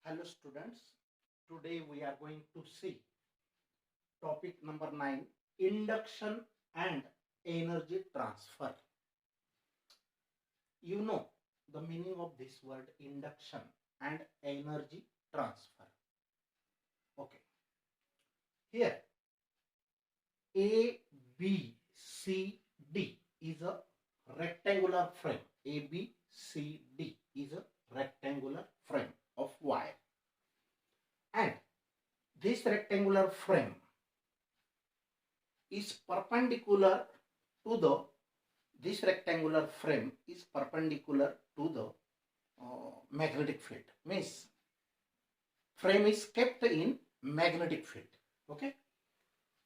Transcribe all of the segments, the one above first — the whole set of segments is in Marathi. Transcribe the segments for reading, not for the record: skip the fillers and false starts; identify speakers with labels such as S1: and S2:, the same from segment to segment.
S1: Hello students, today we are going to see topic number 9, induction and energy transfer. You know the meaning of this word induction and energy transfer. Okay, here A, B, C, D is a rectangular frame. A, B, C, D is a rectangular frame of wire, and this rectangular frame is perpendicular to the this rectangular frame is perpendicular to the magnetic field, means frame is kept in magnetic field. Okay,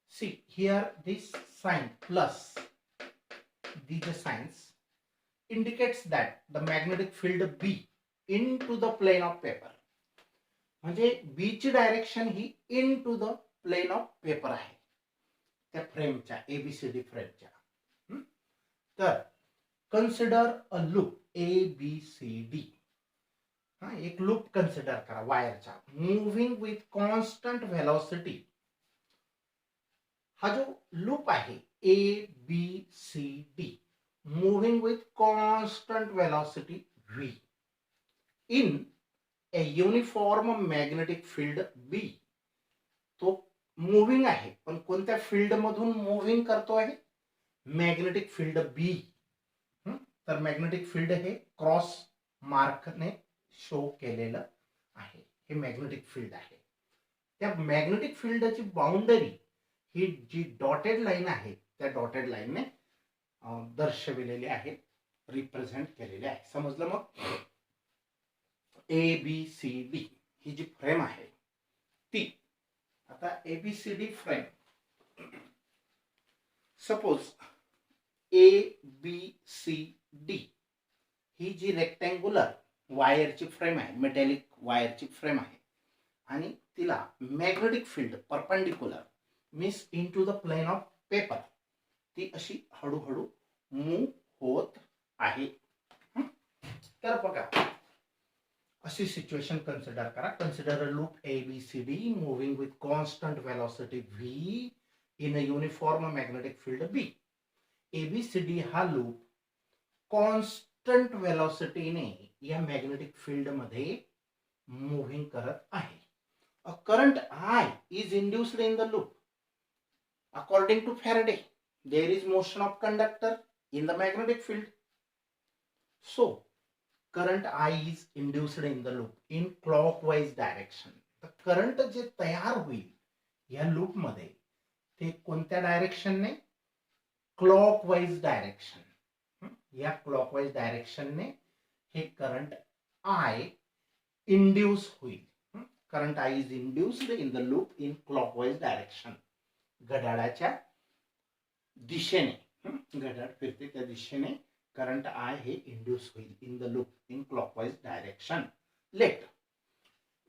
S1: see here this sign plus, these signs indicates that the magnetic field B into the plane of paper, म्हणजे B ची direction he into the plane of paper आहे त्या फ्रेमच्या ABCD फ्रेमच्या. तर कन्सिडर अ लूप ABCD, हा एक लूप कन्सिडर करा वायरचा, मूव्हिंग विथ कॉन्स्टंट व्हेलॉसिटी. हा जो लूप आहे ABCD moving with constant velocity V in A uniform magnetic field B. तो मूव्हिंग आहे पण कोणत्या फील्ड मधून मूव्हिंग करतो आहे? Magnetic field B. तर मॅग्नेटिक फील्ड हे क्रॉस मार्कने शो केलेलं आहे. हे मॅग्नेटिक फील्ड आहे. त्या मॅग्नेटिक फील्डची बाउंडरी ही जी डॉटेड लाईन आहे त्या डॉटेड लाईनने दर्शविलेली आहे, रिप्रेझेंट केलेली आहे. समजलं? मग ABCD ही जी फ्रेम आहे ती, आता ABCD फ्रेम, सपोज ABCD ही जी रेक्टँग्युलर वायरची फ्रेम आहे, मेटॅलिक वायरची फ्रेम आहे, आणि तिला magnetic field perpendicular means into the plane of paper, ती अशी हळूहळू मूव्ह होत आहे. तर बघा अशी सिच्युएशन कन्सिडर करा. Consider a loop ABCD moving with constant velocity V in a uniform magnetic field B. ABCD हा लूप कॉन्स्टंट व्हेलॉसिटीने या मॅग्नेटिक फील्ड मध्ये मूव्हिंग करत आहे. A current I is induced in the loop. According to Faraday, there is motion of conductor in the magnetic field. So, current I is induced in the loop in clockwise direction. तर करंट जे तयार होईल या लूप मध्ये ते कोणत्या डायरेक्शनने? Clockwise direction. या क्लॉकवाइज डायरेक्शनने हे करंट I इंड्यूस होईल. Current I is induced in the loop in clockwise direction. घड्याळाच्या दिशेने, घड्याळ फिरते त्या दिशेने करंट I हे इंड्यूस होईल in the loop in clockwise direction. Let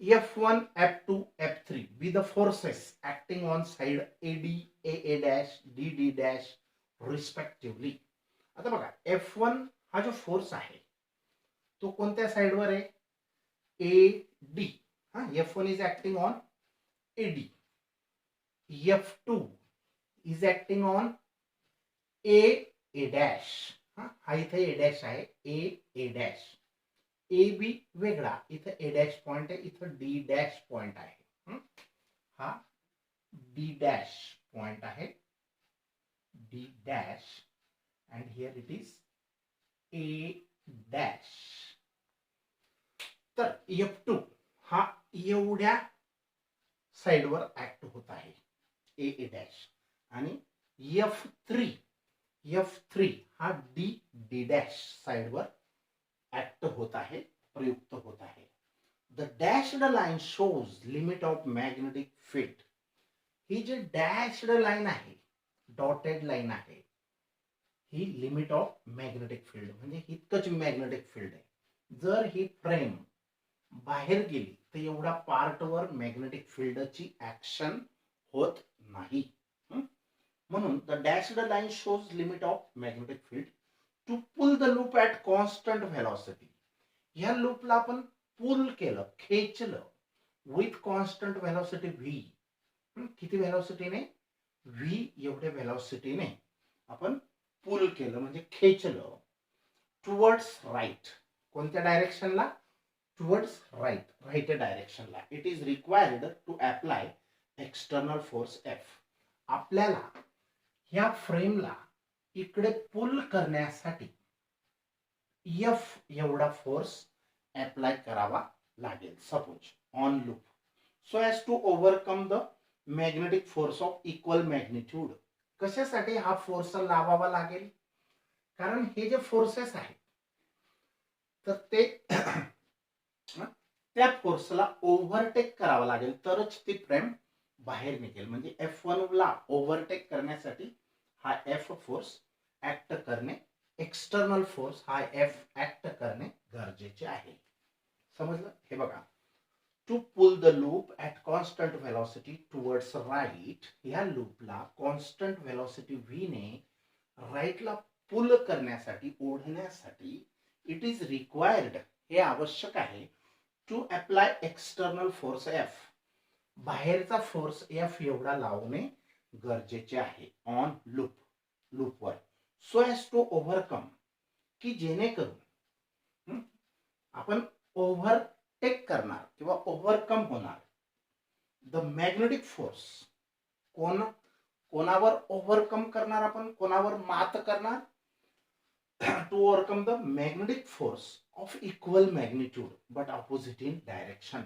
S1: F1, F2, F3 be the forces acting on side AD, AA', DD' respectively. आता बघा F1 हा जो फोर्स आहे तो कोणत्या साइडवर आहे? AD. F1 is acting on AD. F2 is acting on AA'. हा इथे A' आहे, AA'. AB वेगळा, इथे A' पॉइंट आहे, इथे D' पॉइंट आहे. हा D' पॉइंट आहे, D' and here it is A'. तर F2 हा एवढ्या साइडवर ऍक्ट होत आहे AA', आणि F3 हा D' साइडवर ऍक्ट होत आहे, प्रयुक्त होत आहे. The dashed line shows limit of magnetic field. ही जी डॅश्ड लाईन आहे, डॉटेड लाईन आहे, ही लिमिट ऑफ मॅग्नेटिक फील्ड, म्हणजे इतकंच मॅग्नेटिक फील्ड आहे. जर ही फ्रेम बाहेर गेली तर एवढा पार्टवर मॅग्नेटिक फील्डची ऍक्शन होत नाही. म्हणून the dashed line shows limit of magnetic field to pull the loop at constant velocity. या लूपला आपण पुल केलं, खेचलं, विथ कॉन्स्टंट व्हेलॉसिटी व्ही. किती व्हेलॉसिटीने? व्ही एवढ्या व्हेलॉसिटीने आपण पुल केलं म्हणजे खेचलं टुवर्ड्स राईट. कोणत्या डायरेक्शनला? टुवर्ड्स राईट, राईट डायरेक्शनला. It is required to apply external force F. आपल्याला ह्या फ्रेमला इकडे पुल करण्यासाठी एफ एवढा फोर्स अप्लाय करावा लागेल. Suppose on loop, so as to overcome the magnetic force of equal magnitude. कशासाठी हा फोर्स लावावा लागेल? कारण हे जे फोर्सेस आहेत तर ते त्या फोर्सला ओव्हरटेक करावा लागेल तरच ती फ्रेम बाहेर निघेल. म्हणजे F1 ला ओव्हरटेक करण्यासाठी हा एफ फोर्स ऍक्ट करणे, एक्सटर्नल फोर्स हा एफ ऍक्ट करणे गरजेचे आहे. समजलं? हे बघा, to pull the loop at constant velocity towards right. ह्या लूपला कॉन्स्टंट व्हेलॉसिटी व्ही ने राईटला पुल करण्यासाठी, ओढण्यासाठी इट इज रिक्वायर्ड, हे आवश्यक आहे, to apply external force F. बाहेरचा फोर्स एफ एवढा लावणे गरजेचे आहे ऑन लूप, लूपवर. सो एज टू ओव्हरकम, की जेणेकरून आपण ओव्हरटेक करणार किंवा ओव्हरकम होणार द मॅग्नेटिक फोर्स. कोणावर ओव्हरकम करणार आपण? कोणावर मात करणार? To overcome the magnetic force of equal magnitude but opposite in direction.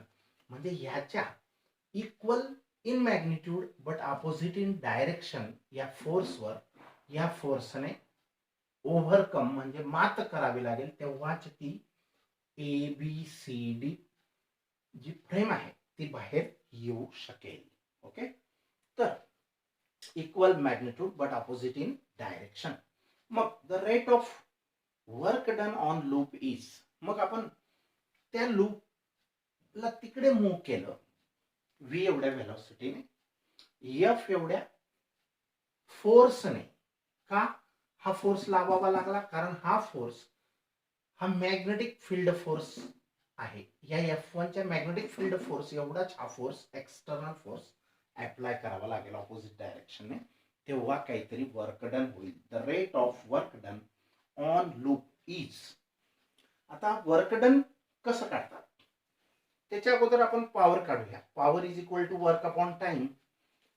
S1: म्हणजे ह्याच्या equal in magnitude but opposite in direction या फोर्सवर, या फोर्सने ओव्हरकम म्हणजे मात करावी लागेल, तेव्हाच ती ABCD जी फ्रेम आहे ती बाहेर येऊ शकेल. ओके, तर equal magnitude but opposite in direction. मग the rate of work done on loop is. मग आपण त्या लूपला तिकडे मूव्ह केलं व्ही एवढ्या व्हेलॉसिटीने, एफ एवढ्या फोर्सने. का हा फोर्स लावावा लागला? कारण हा फोर्स हा मॅग्नेटिक फील्ड फोर्स आहे. या F1 च्या मॅग्नेटिक फील्ड फोर्स एवढाच हा फोर्स, एक्सटर्नल फोर्स अप्लाय करावा लागेल ऑपोजिट डायरेक्शनने, तेव्हा काहीतरी वर्क डन होईल. The rate of work done on loop is. आता वर्क डन कसं काढतात त्याच्या अगोदर आपण पॉवर काढूया. Power is equal to work upon time.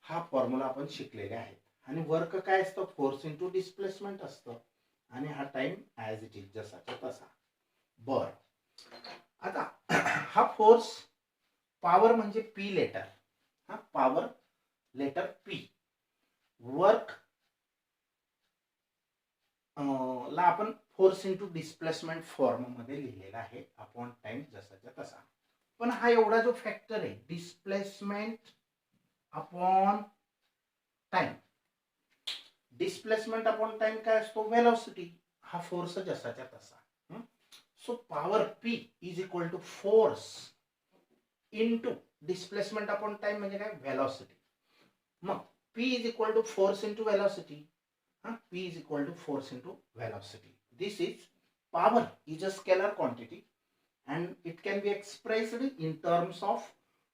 S1: हा फॉर्म्युला आपण शिकलेले आहेत. आणि वर्क काय असतं? फोर्स इंटू डिस्प्लेसमेंट असतं. आणि हा टाइम ऍज इट इज, जसाचा तसा. बर, आता हा फोर्स, पॉवर म्हणजे पी लेटर, हा पॉवर लेटर पी. वर्क ला आपण फोर्स इंटू डिस्प्लेसमेंट फॉर्म मध्ये लिहिलेला आहे, अपॉन टाइम जसाच्या तसा. पण हा एवढा जो फॅक्टर आहे, displacement upon time, displacement upon time काय असतो? व्हेलॉसिटी. हा फोर्स जसाच्या तसा. So power P is equal to force into displacement upon time म्हणजे काय? व्हेलॉसिटी. मग P is equal to force into velocity. P is equal to force into velocity. This is power is a scalar quantity and it can be expressed in terms of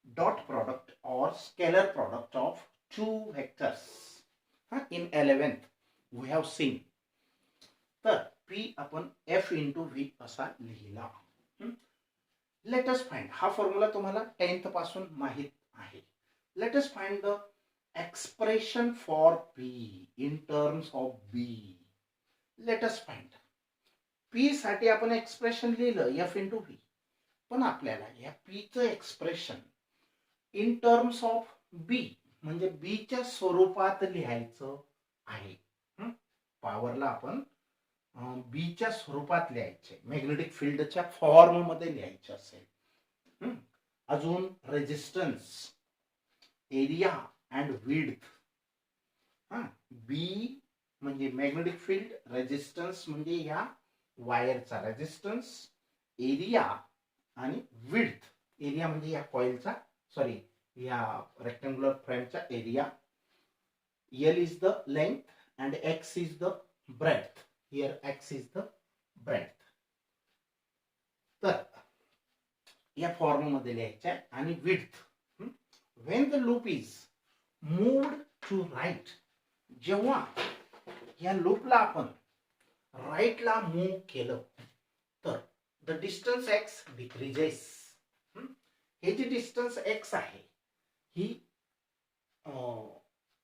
S1: dot product or scalar product of two vectors. In 11th we have seen. तर P upon F into V असा लिहिला. Let us find. हा फॉर्म्युला तुम्हाला 10th पासून माहित आहे. Let us find the expression for P in terms of B. Let us find. P साठी आपण एक्सप्रेशन लिहिलं F into V. पण आपल्याला या P चं expression in terms of B म्हणजे B च्या स्वरूपात लिहायचं आहे. पॉवरला आपण B च्या स्वरूपात लिहायचे, मॅग्नेटिक फील्डच्या फॉर्म मध्ये लिहायचे असेल. अजून resistance, area and width. B म्हणजे मॅग्नेटिक फील्ड, रेजिस्टन्स म्हणजे या वायरचा रेजिस्टन्स, एरिया आणि विड्थ. एरिया म्हणजे या कॉइलचा, सॉरी या रेक्टँग्युलर फ्रेमचा area. L is the length and X is the breadth. Here X is the breadth. तर या फॉर्म मध्ये लिहायच्या आणि width. When the loop is moved to right, जेव्हा या लूपला आपण राईटला मूव्ह केलं तर द डिस्टन्स एक्स डिक्रीजेस. हे जी डिस्टन्स एक्स आहे ही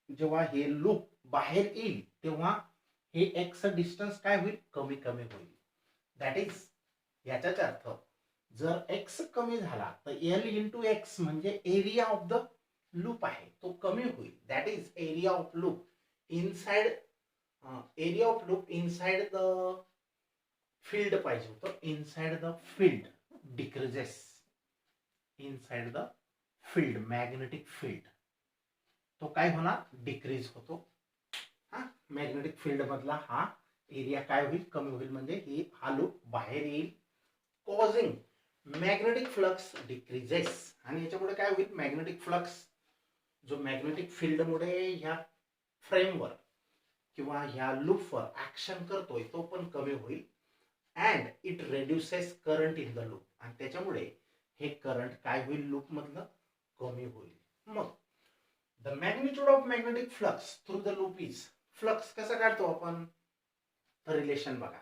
S1: जेव्हा हे लूप बाहेर येईल तेव्हा हे एक्स डिस्टन्स काय होईल, कमी कमी होईल. दॅट इज, याचाच अर्थ जर एक्स कमी झाला तर एल इंटू एक्स म्हणजे एरिया ऑफ द लूप आहे तो कमी होईल. That is area of loop inside, area of loop inside the field पाहिजे होतं, inside the field decreases. Inside the field, magnetic field, तो काय होणार, डिक्रीज होतो. हा मॅग्नेटिक फील्ड मधला हा एरिया काय होईल, कमी होईल, म्हणजे हा लूप बाहेर येईल. Causing magnetic flux decreases. आणि याच्यामुळे काय होईल, मॅग्नेटिक फ्लक्स जो मॅग्नेटिक फील्ड मुळे ह्या फ्रेमवर किंवा ह्या लूपवर ऍक्शन करतोय तो पण कमी होईल. And it reduces current in the loop. आणि त्याच्यामुळे हे करंट काय होईल, लूप मधलं कमी होईल. मग the magnitude of magnetic flux through the loop is, flux कसा काढतो आपण, तर रिलेशन बघा,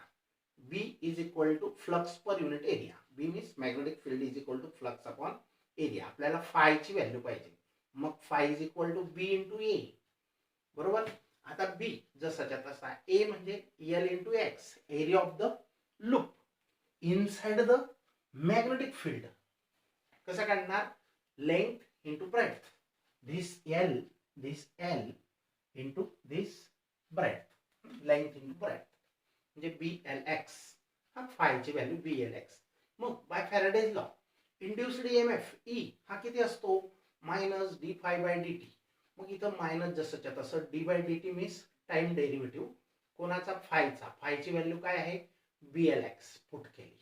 S1: B is equal to flux per unit area. B means magnetic field is equal to flux upon area. आपल्याला फाय ची व्हॅल्यू पाहिजे, मग phi is equal to B into A. बरोबर. आता बी जसाच्या तसा, ए म्हणजे L into X, area of the loop inside the magnetic field. कसा काढणार, length into breadth. this L into this breadth, length into breadth म्हणजे BLX. हा फायची व्हॅल्यू BLX. मग by Faraday's law induced EMF E हा किती असतो, minus d phi by d t. मग इथं मायनस जसंच्या तसं d by d t means time derivative कोणाचा, फायचा. फायची व्हॅल्यू काय आहे, BLX पुट केली.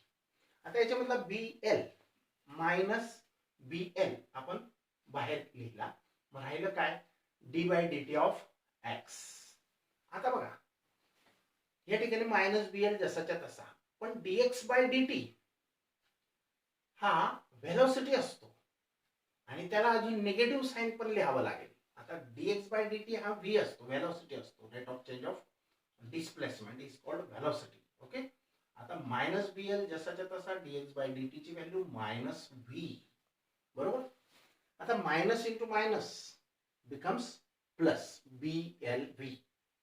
S1: आता याच्यामधला BL मायनस BL आपण बाहेर लिहिला, मग राहिलं काय, d by d t of x. आता बघा या ठिकाणी मायनस BL जसाच्या तसा, पण dx बाय dt हा व्हेलॉसिटी असतो आणि त्याला अजून निगेटिव्ह साइन पण लिहावं लागेल. आता dx बाय dt हा v असतो, व्हेलॉसिटी असतो, rate of change of displacement is called velocity. Okay. आता मायनस BL जसाच्या तसा, dx बाय dt ची व्हॅल्यू मायनस v. बरोबर. आता मायनस into minus becomes plus BLV.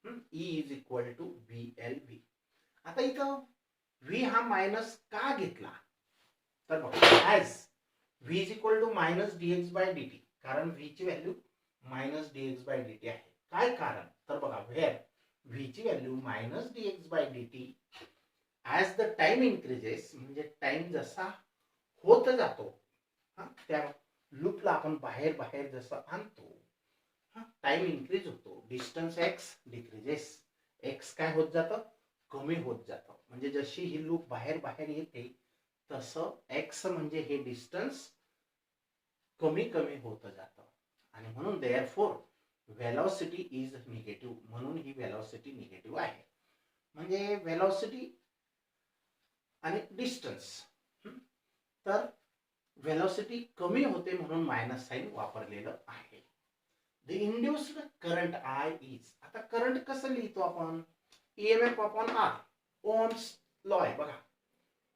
S1: E is equal to BLV. आता इथं V हा मायनस का घेतला, तर बघा as V is equal to minus dx by dt, कारण V ची value minus dx by dt आहे. काय कारण, तर बघा वेअर V ची value minus dx by dt as the time increases, म्हणजे टाइम जसा होत जातो त्या लूपला आपण बाहेर बाहेर जसं आणतो, टाइम इन्क्रीज होतो, डिस्टन्स एक्स डिक्रीजेस. एक्स काय होत जातं, कमी होत जातं. म्हणजे जशी ही लूप बाहेर बाहेर येते तसं एक्स म्हणजे हे डिस्टन्स कमी कमी होत जातं. आणि म्हणून देअरफॉर व्हेलॉसिटी इज निगेटिव्ह. म्हणून ही व्हेलॉसिटी निगेटिव्ह आहे. म्हणजे व्हेलॉसिटी आणि डिस्टन्स, तर व्हेलॉसिटी कमी होते म्हणून मायनस साइन वापरलेलं आहे. The induced current I is, आता करंट कसं लिहितो आपण, EMF upon R, Ohm's law आहे बघा.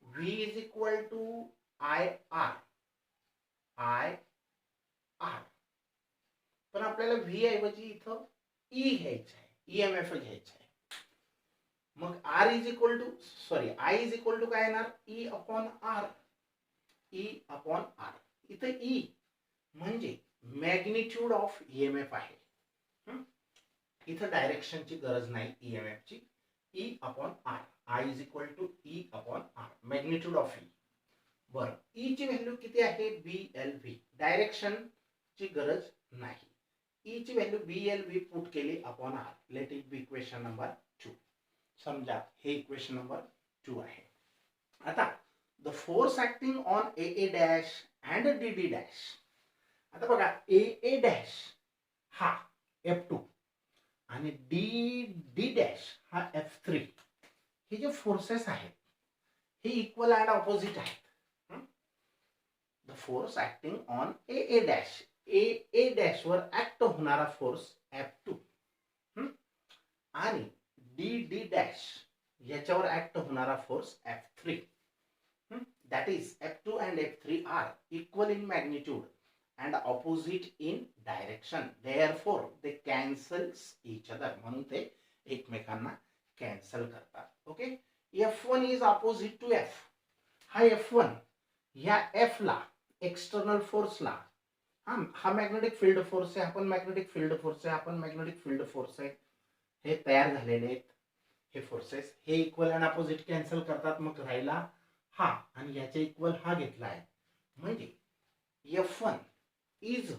S1: V is equal to IR. पण आपल्याला V ऐवजी इथं E घ्यायचं आहे, EMF घ्यायचं आहे. मग R is equal to, sorry, I is equal to काय येणार, E upon R. E upon R. इथं E म्हणजे मॅग्निट्यूड ऑफ EMF आहे. इथं डायरेक्शनची गरज नाही EMF ची. E upon R, I is equal to E upon R, magnitude of E. बरं, E ची व्हॅल्यू किती आहे, BLV. डायरेक्शन ची गरज नाही. E ची व्हॅल्यू BLV पुट केली upon R. Let it be equation number 2. समजा हे इक्वेशन नंबर 2 आहे. आता the force acting on AA dash and DD dash. आता बघा AA डॅश हा F2 आणि DD डॅश हा F3. हे जे फोर्सेस आहेत हे इक्वल अँड ऑपोजिट आहेत. Force acting on A dash, A dash वर ऍक्ट होणारा फोर्स F2 आणि डी डॅश याच्यावर ऍक्ट होणारा force F3. That is F2 and F3 are equal in magnitude and opposite in direction. Therefore, they cancels each other. म्हणून ते एकमेकांना कॅन्सल करतात. Okay. F1 is opposite to F. हा F1 या F ला एक्सटर्नल फोर्सला हा मॅग्नेटिक फील्ड फोर्स आहे, आपण मॅग्नेटिक फील्ड फोर्स आहे, आपण मॅग्नेटिक फील्ड फोर्स आहे, हे तयार झालेले आहेत हे फोर्सेस. हे इक्वल आणि अपोजिट कॅन्सल करतात, मग राहिला हा आणि याच्या इक्वल हा घेतला आहे. म्हणजे F1 is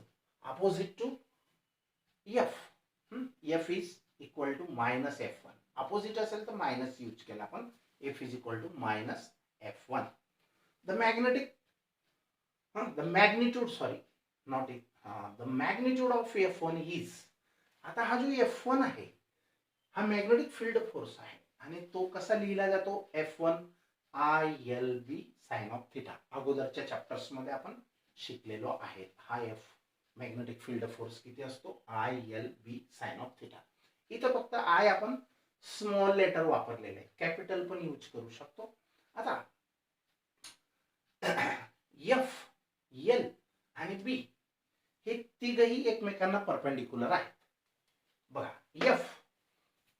S1: opposite to F. F is equal to minus F1. Opposite असेल तर मायनस यूज केला आपण. F is equal to minus F1. The magnitude sorry not it the magnitude of F1 is. आता हा जो F1 आहे हा मॅग्नेटिक फील्ड फोर्स आहे आणि तो कसा लिहिला जातो, F1 ILB sine of theta. अगोदरच्या चॅप्टर्स मध्ये आपण शिकलेलो आहे. हा F मॅग्नेटिक फील्ड फोर्स किती असतो, ILB साइन ऑफ थिटा. इथं फक्त आय आपण स्मॉल लेटर वापरलेले आहे, कॅपिटल पण यूज करू शकतो. आता F, L आणि B हे तिघही एकमेकांना परपेंडिक्युलर आहेत. बघा F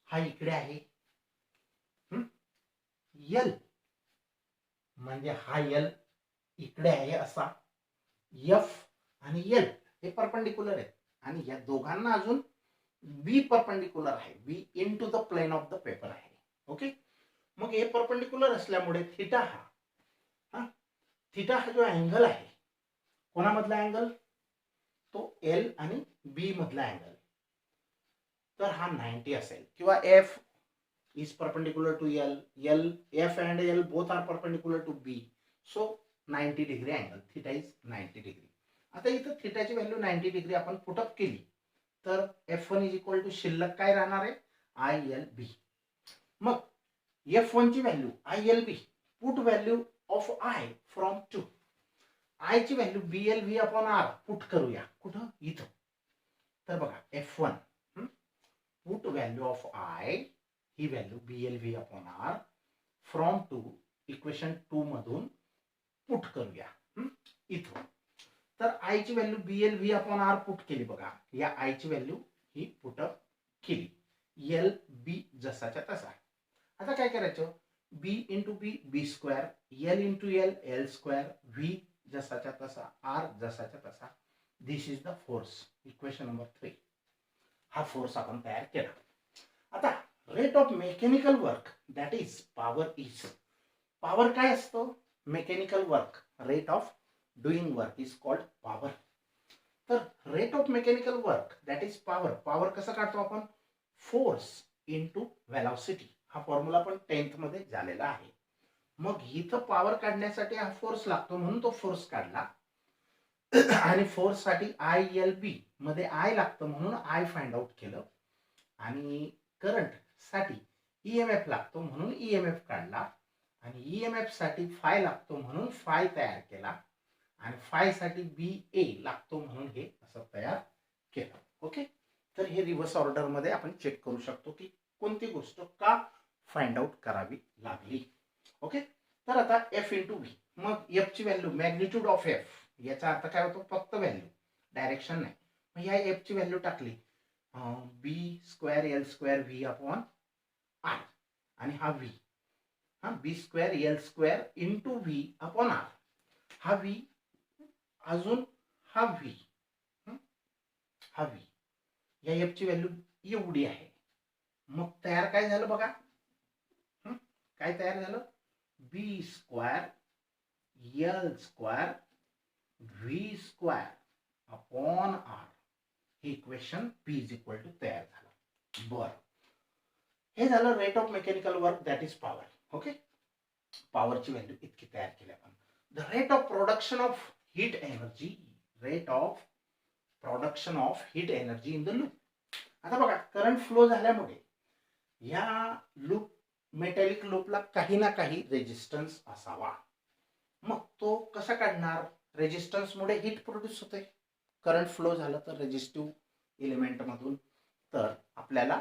S1: हा इकडे आहे, L म्हणजे हा L इकडे आहे असा. F आणि L हे परपेंडिक्युलर आहेत आणि या दोघांना अजून B परपेंडिक्युलर आहे. B into the plane of the paper आहे. ओके. मग हे परपेंडिक्युलर असल्यामुळे थिटा हा जो अँगल आहे कोणामधला अँगल, तो L आणि B मधला अँगल, तर हा 90 असेल. किंवा F is perpendicular to L, F and L both are perpendicular to B, so 90 degree angle, theta is 90 degree. आता इथं थिटाची व्हॅल्यू 90 डिग्री आपण पुटअप केली तर F1 इज इक्वल टू शिल्लक काय राहणार आहे, ILB. मग F1 ची value ILB, put value of I from 2. I ची value BLV upon R put करूया कुठं, इथं. तर बघा F1 put value of I he value BLV upon R from 2 equation 2 मधून पुट करूया इथं. तर I ची value BLV upon R put केली. बघा या I ची व्हॅल्यू ही पुटअप केली, LB जसाच्या तसा. आता काय करायचं, B into B B square, L into L L square, V जसाच्या तसा, R जसाच्या तसा. This is the force. Equation number 3. हा फोर्स आपण तयार केला. आता rate of mechanical work that is power is. Power काय असतो, mechanical work, rate of doing work is called power. तर rate of mechanical work that is power. Power कसं काढतो आपण, फोर्स इंटू वेलॉसिटी. हा फॉर्म्युला पण 10th मध्ये झालेला आहे. मग इथं पॉवर काढण्यासाठी हा फोर्स लागतो म्हणून तो फोर्स काढला आणि फोर्स साठी ILB मध्ये I लागतं म्हणून I फाइंड आउट केलं आणि करंट साठी EMF लागतो म्हणून EMF काढला आणि EMF साठी फाय लागतो म्हणून फाय तयार केला आणि फाय साठी BA लागतो म्हणून हे असं तयार केलं. ओके. तर हे रिव्हर्स ऑर्डर मध्ये आपण चेक करू शकतो की कोणती गोष्ट का फाइंड आउट करावी लागली. ओके. तर आता F इंटू V. मग F ची व्हॅल्यू मॅग्निट्यूड ऑफ F, याचा अर्थ काय होतो, फक्त व्हॅल्यू, डायरेक्शन नाही. मग या F ची व्हॅल्यू टाकली B square L square V upon R आणि हा V, B square L square into V upon R. हा V अजून हा V, हा V, या F ची व्हॅल्यू एवढी आहे. मग तयार काय झालं बघा, काय तयार झालं, B square L square V square upon R. हे equation P is equal to तयार झालं. बर, हे झालं rate of mechanical work that is power. Okay. पॉवरची व्हॅल्यू इतकी तयार केली आपण. The rate of production of heat energy, rate of production of heat energy in the loop. आता बघा करंट फ्लो झाल्यामुळे या लूप, मेटॅलिक लूपला काही ना काही रेजिस्टन्स असावा. मग तो कसा काढणार, रेजिस्टन्समुळे हीट प्रोड्यूस होते. करंट फ्लो झालं तर रेजिस्टिव्ह एलिमेंटमधून, तर आपल्याला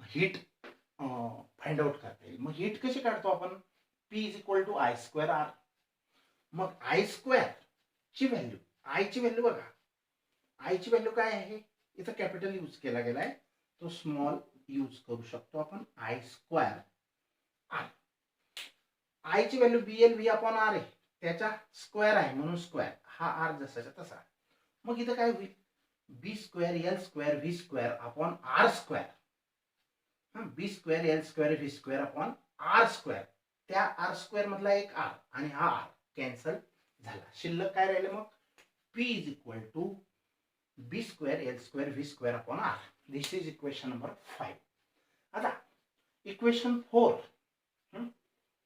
S1: हीट फाइंड आउट करता येईल. मग हीट कशी काढतो आपण? P is equal to I square R. मग आय स्क्वेअर ची व्हॅल्यू, आय ची व्हॅल्यू बघा, आय ची व्हॅल्यू काय आहे? इथं कॅपिटल यूज केला गेलाय, तो स्मॉल यूज करू शकतो आपण. आय स्क्वेअर आर, आय ची value BL V upon R आहे, त्याचा स्क्वेअर आहे म्हणून स्क्वेअर, हा आर जसाच्या तसा. मग इथं काय होईल? B square L square V square upon R square. B square L square V square upon R square. त्या आर स्क्वेअर मधला एक आर आणि हा आर कॅन्सल झाला. शिल्लक काय राहिले मग? P is equal to B square L square V square upon R. This is equation number 5. आता इक्वेशन 4,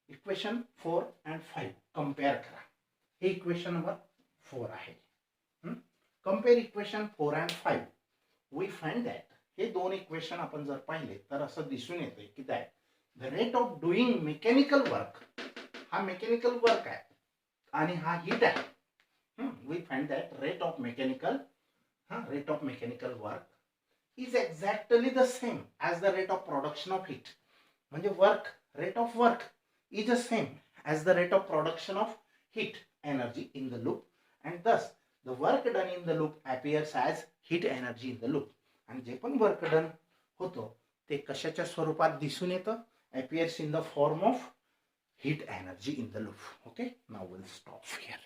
S1: इक्वेशन 4 and 5 कंपेअर करा. हे इक्वेशन नंबर 4 आहे. Compare equation 4 and 5. We find that, हे दोन इक्वेशन आपण जर पाहिले तर असं दिसून येते की that the rate of doing mechanical work, हा मेकॅनिकल वर्क आहे आणि हा हीट आहे. We find that rate of mechanical work is exactly the same as the rate of production of heat. म्हणजे rate of work is the same as the rate of production of heat energy in the loop, and thus the work done in the loop appears as heat energy in the loop. आणि जे पण वर्क डन होतो ते कशाच्या स्वरूपात दिसून येतं? appears in the form of heat energy in the loop. Okay, now we'll stop here.